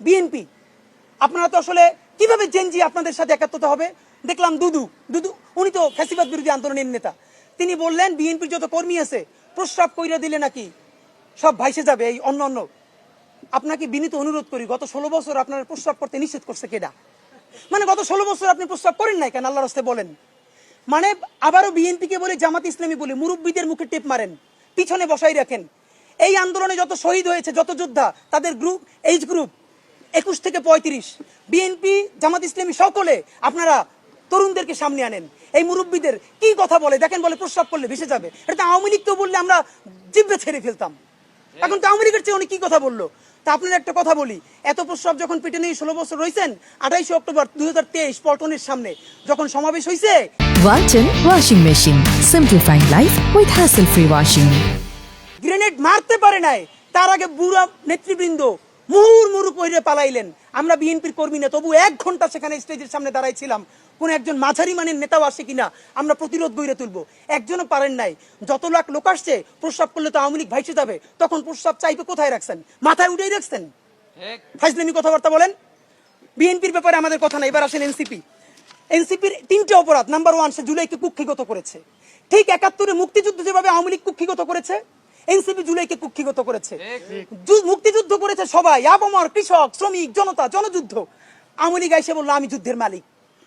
BNP, আপনারা তো আসলে কিভাবে জেনজি আপনাদের সাথে একাত্মতা হবে? দেখলাম দুদু উনি তো ফ্যাসিবাদ বিরোধী আন্দোলনের নেতা, তিনি বললেন বিএনপির যত কর্মী আছে প্রস্রাব কইরা দিলে নাকি সব ভাইসে যাবে এই অন্য অন্য। আপনাকে বিনীত অনুরোধ করি, গত 16 বছর আপনার প্রস্রাব করতে নিষেধ করছে কেডা? মানে গত 16 বছর আপনি প্রস্রাব করেন নাই কেন? আল্লাহর রাস্তায় বলেন। মানে আবারও বিএনপিকে বলে, জামাত ইসলামী বলে মুরব্বীদের মুখে টেপ মারেন, পিছনে বসাই রাখেন। এই আন্দোলনে যত শহীদ হয়েছে, যত যোদ্ধা, তাদের গ্রুপ, এইজ গ্রুপ 21 থেকে 35, বিএনপি জামাত ইসলামী সকলে আপনারা তরুণদেরকে সামনে আনেন। এই মুরব্বীদের কি কথা বলে দেখেন, বলে প্রস্রাব করলে ভেসে যাবে। এটা তো আওয়ামী লীগ তো বললে আমরা জিভে ছেড়ে ফেলতাম, এখন তো আওয়ামী লীগের চেয়ে উনি কি কথা বললো। তা আপনার একটা কথা বলি, এত প্রস্রাব যখন পেটে নিয়ে 16 বছর রয়েছেন, 28 অক্টোবর 2023 পল্টনের সামনে যখন সমাবেশ হয়েছে, Walton Washing Machine. Simplifying life with hassle-free washing. Grenade মারতে পারে নাই, তার আগে বুড়া নেতৃবৃন্দ মুহুর্মুহু কইরে পালাইলেন। আমরা বিএনপির কর্মী না, তবু 1 ঘন্টা সেখানে স্টেজের সামনে দাঁড়াইছিলাম, কোন একজন মাঝারি মানের নেতাও আসে কিনা আমরা প্রতিরোধ গড়ে তুলবো। একজনও পারেন নাই। যত লাখ লোক আসছে, প্রস্রাব করলে তো আওয়ামী লীগ ভাইসে যাবে, তখন প্রস্রাব চাইবে কোথায় রাখছেন? মাথায় উঠেই রাখছেন। ফাইজলামি কথাবার্তা বলেন। বিএনপির ব্যাপারে আমাদের কথা না। এবার আসেন এনসিপি। এনসিপির 3টে অপরাধ। নাম্বার 1, সে জুলাইকে কুক্ষিগত করেছে। ঠিক 71-এ মুক্তিযুদ্ধ যেভাবে আওয়ামী লীগ কুক্ষিগত করেছে, এনসিপি জুলাইকে কুক্ষিগত করেছে। মুক্তিযুদ্ধ করেছে সবাই, আপামর, কৃষক, শ্রমিক, জনতা, জনযুদ্ধ। আওয়ামী লীগ এসে বললো আমি যুদ্ধের মালিক,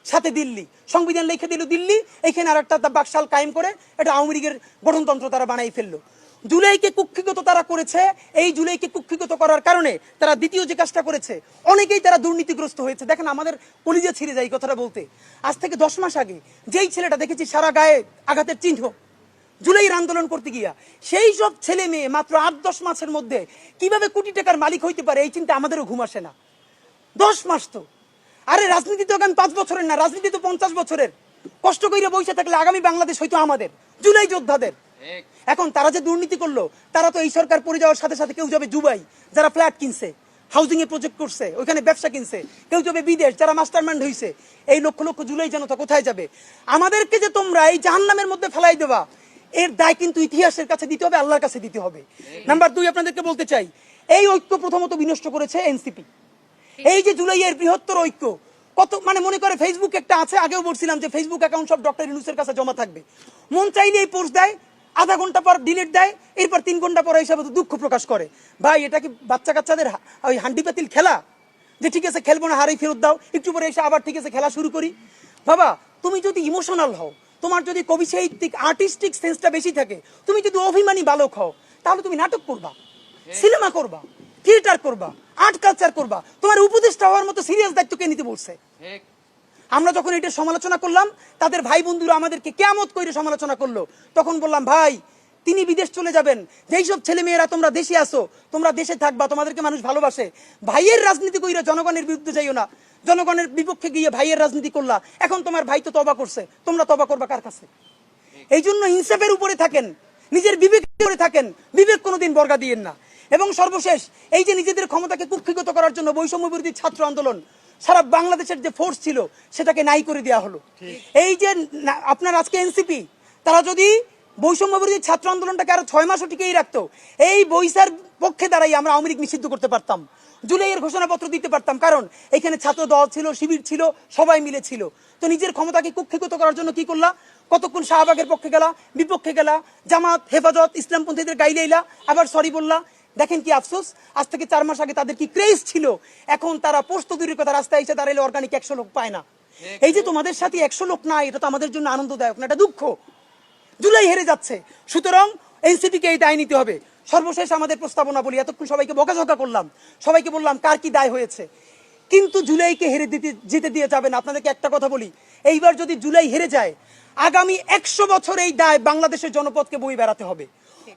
সাথে দিল্লি, সংবিধান লিখে দিল দিল্লি, এখানে আর একটা বাকশাল কায়েম করে এটা আওয়ামী লীগের গঠনতন্ত্র তারা বানাই ফেললো। জুলাইকে কুক্ষিগত তারা করেছে। এই জুলাইকে কুক্ষিগত করার কারণে তারা দ্বিতীয় যে কাজটা করেছে, অনেকেই তারা দুর্নীতিগ্রস্ত হয়েছে। দেখেন, আমাদের কলিজা ছিঁড়ে যায় কথাটা বলতে। আজ থেকে 10 মাস আগে যেই ছেলেটা দেখেছি সারা গায়ে আঘাতের চিহ্ন, জুলাইয়ের আন্দোলন করতে গিয়া, সেই সব ছেলে মেয়ে মাত্র 8-10 মাসের মধ্যে কিভাবে কোটি টাকার মালিক হইতে পারে, এই চিন্তা আমাদেরও ঘুম আসে না। 10 মাস তো, আরে রাজনীতি তো আগামী 5 বছরের না, রাজনীতি তো 50 বছরের। কষ্ট করে বসে থাকলে আগামী বাংলাদেশ হয়তো আমাদের, জুলাই যোদ্ধাদের। এখন তারা যে দুর্নীতি করলো, তারা তো এই সরকার পড়ে যাওয়ার সাথে সাথে কেউ যাবে দুবাই, যারা ফ্ল্যাট কিনছে, হাউজিং এ প্রজেক্ট করছে, ওইখানে ব্যবসা কিনছে, কেউ যাবে বিদেশ, যারা মাস্টারমাইন্ড হয়েছে। এই লক্ষ লক্ষ জুলাই জনতা কোথায় যাবে? আমাদেরকে যে তোমরা এই জাহান্নামের মধ্যে ফেলাই দেবা, এর দায় কিন্তু ইতিহাসের কাছে দিতে হবে, আল্লাহর কাছে দিতে হবে। নাম্বার 2, আপনাদেরকে বলতে চাই, এই ঐক্য প্রথমত বিনষ্ট করেছে এনসিপি। এই যে জুলাইয়ের বৃহত্তর ঐক্য, কত মানে মনে করে ফেসবুক একটা আছে, আগেও বলছিলাম যে ফেসবুক অ্যাকাউন্ট সব ডক্টর ইউনূসের কাছে জমা থাকবে। মন চাইলে এই পোস্ট দেয়, আধা ঘন্টা পর ডিলিট দেয়, এরপর 3 ঘন্টা পর হিসাবে দুঃখ প্রকাশ করে। ভাই, এটা কি বাচ্চা কাচ্চাদের ওই হান্ডি পাতিল খেলা যে ঠিক আছে খেলবো না, হারাই ফেরত দাও, একটু পরে এসে আবার ঠিক আছে খেলা শুরু করি? বাবা, তুমি যদি ইমোশনাল হও, তোমার যদি কবি সাহিত্যিক আর্টিস্টিক সেন্সটা বেশি থাকে, তুমি যদি অভিমানী বালক হও, তাহলে তুমি নাটক করবা, সিনেমা করবা, থিয়েটার করবা, আর্ট কালচার করবা। তোমার উপদেষ্টা হওয়ার মতো সিরিয়াস দায়িত্ব কে নিতে বলছে? আমরা যখন এটা সমালোচনা করলাম, তাদের ভাই বন্ধুরা আমাদেরকে কিয়ামত কইরে সমালোচনা করলো। তখন বললাম, ভাই, তিনি বিদেশ চলে যাবেন, যেই সব ছেলে মেয়েরা তোমরা দেশে আসো, তোমরা দেশে থাকবা, তোমাদেরকে মানুষ ভালোবাসে। ভাইয়ের রাজনীতি কইরা জনগণের বিরুদ্ধে যাইও না, জনগণের বিপক্ষে গিয়ে ভাইয়ের রাজনীতি করলা। এখন তোমার ভাই তো তওবা করছে, তোমরা তওবা করবা কার কাছে? এই জন্য ইনসাফের উপরে থাকেন, নিজের বিবেকের উপরে থাকেন, বিবেক কোনোদিন বর্গা দিয়েন না। এবং সর্বশেষ, এই যে নিজেদের ক্ষমতাকে কুক্ষিগত করার জন্য বৈষম্য বিরোধী ছাত্র আন্দোলন, সারা বাংলাদেশের যে ফোর্স ছিল সেটাকে নাই করে দেওয়া হলো। এই যে আপনার আজকে এনসিপি, তারা যদি বৈষম্য বিরোধী ছাত্র আন্দোলনটাকে আরো 6 মাসও টিকেই রাখতো, এই বৈশার পক্ষে দাঁড়াই আমরা আওয়ামী লীগ নিষিদ্ধ করতে পারতাম, জুলাইয়ের ঘোষণাপত্র দিতে পারতাম। কারণ এখানে ছাত্র দল ছিল, শিবির ছিল, সবাই মিলে ছিল। তো নিজের ক্ষমতাকে কুক্ষিগত করার জন্য কি করলা? কতক্ষণ শাহবাগের পক্ষে গেলা, বিপক্ষে গেলা, জামাত, হেফাজত, ইসলামপন্থীদের গাইলেইলা, আবার সরি বললা। দেখেন কি আফসোস, আজ থেকে 4 মাস আগে তাদের কি ক্রেজ ছিল, এখন তারা পোস্ত দূরের কথা, রাস্তায় এসে দাঁড়াইলে অর্গানিক 100 লোক পায় না। এই যে তোমাদের সাথে 100 লোক নাই, এটা তো আমাদের জন্য আনন্দদায়ক না, এটা দুঃখ। জুলাই হেরে যাচ্ছে, সুতরাং এনসিপিকে এই দায় নিতে হবে। সর্বশেষ আমাদের প্রস্তাবনা বলি, এতক্ষণ সবাইকে বকাঝকা করলাম, সবাইকে বললাম কার কি দায় হয়েছে, কিন্তু জুলাইকে হেরে যেতে দিয়ে যাবে না। আপনাদেরকে একটা কথা বলি, এইবার যদি জুলাই হেরে যায়, আগামী 100 বছর এই দায় বাংলাদেশের জনপদকে বই বেড়াতে হবে।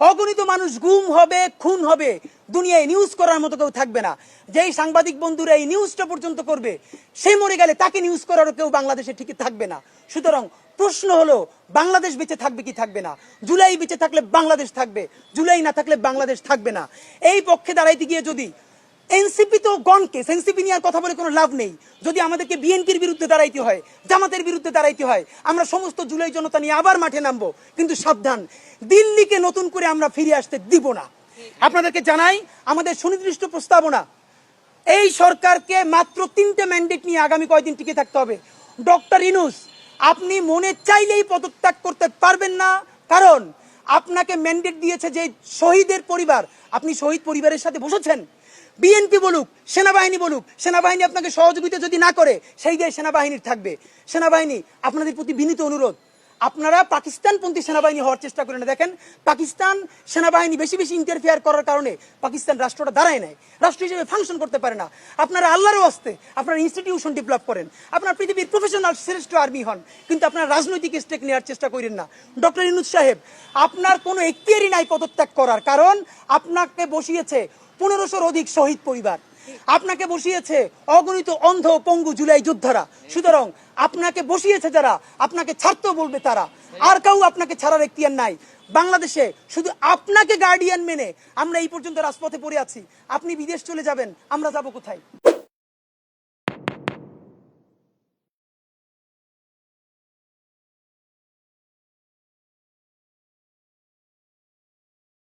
অগণিত মানুষ গুম হবে, খুন হবে, দুনিয়ায় নিউজ করার মতো কেউ থাকবে না। যেই সাংবাদিক বন্ধুরা এই নিউজটা পর্যন্ত করবে, সে মরে গেলে তাকে নিউজ করারও কেউ বাংলাদেশে ঠিকই থাকবে না। সুতরাং প্রশ্ন হলো, বাংলাদেশ বেঁচে থাকবে কি থাকবে না? জুলাই বেঁচে থাকলে বাংলাদেশ থাকবে, জুলাই না থাকলে বাংলাদেশ থাকবে না। এই পক্ষে দাঁড়াইতে গিয়ে যদি এনসিপি তো গণকে, এনসিপি নিয়ে আর কথা বলে কোনো লাভ নেই। যদি আমাদেরকে বিএনপির বিরুদ্ধে দাঁড়াইতে হয়, জামাতের বিরুদ্ধে দাঁড়াইতে হয়, আমরা সমস্ত জুলাই জনতা নিয়ে আবার মাঠে নামবো। কিন্তু সাবধান, দিল্লিকে নতুন করে আমরা ফিরে আসতে দিব না। আপনাদেরকে জানাই আমাদের সুনির্দিষ্ট প্রস্তাবনা, এই সরকারকে মাত্র 3টে ম্যান্ডেট নিয়ে আগামী কয়েকদিন টিকে থাকতে হবে। ডক্টর ইউনূস, আপনি মনে চাইলেই পদত্যাগ করতে পারবেন না, কারণ আপনাকে ম্যান্ডেট দিয়েছে যে শহীদের পরিবার, আপনি শহীদ পরিবারের সাথে বসেছেন। বিএনপি বলুক, সেনাবাহিনী বলুক, সেনাবাহিনী আপনাকে সহযোগিতা যদি না করে সেই দেশ সেনাবাহিনীর থাকবে। সেনাবাহিনী, আপনাদের প্রতি বিনীত অনুরোধ, আপনারা পাকিস্তানপন্থী সেনাবাহিনী হওয়ার চেষ্টা করেন। দেখেন, পাকিস্তান সেনাবাহিনী বেশি বেশি ইন্টারফেয়ার করার কারণে পাকিস্তান রাষ্ট্রটা দাঁড়ায় নেয়, রাষ্ট্র হিসেবে ফাংশন করতে পারে না। আপনারা আল্লাহরও আস্তে আপনারা ইনস্টিটিউশন ডেভেলপ করেন, আপনার পৃথিবীর প্রফেশনাল শ্রেষ্ঠ আর্মি হন, কিন্তু আপনারা রাজনৈতিক স্টেক নেওয়ার চেষ্টা করেন না। ডক্টর ইউনূস সাহেব, আপনার কোনো এখতিয়ারই নাই পদত্যাগ করার, কারণ আপনাকে বসিয়েছে 1500-র অধিক শহীদ পরিবার, আপনাকে বসিয়েছে অগণিত অন্ধ পঙ্গু জুলাই যোদ্ধারা। সুতরাং আপনাকে বসিয়েছে যারা, আপনাকে ছাড়তেও বলবে তারা, আর কেউ আপনাকে ছাড়ার এখতিয়ার নাই। বাংলাদেশে শুধু আপনাকে গার্ডিয়ান মেনে আমরা এই পর্যন্ত রাজপথে পড়ে আছি। আপনি বিদেশ চলে যাবেন, আমরা যাব কোথায়?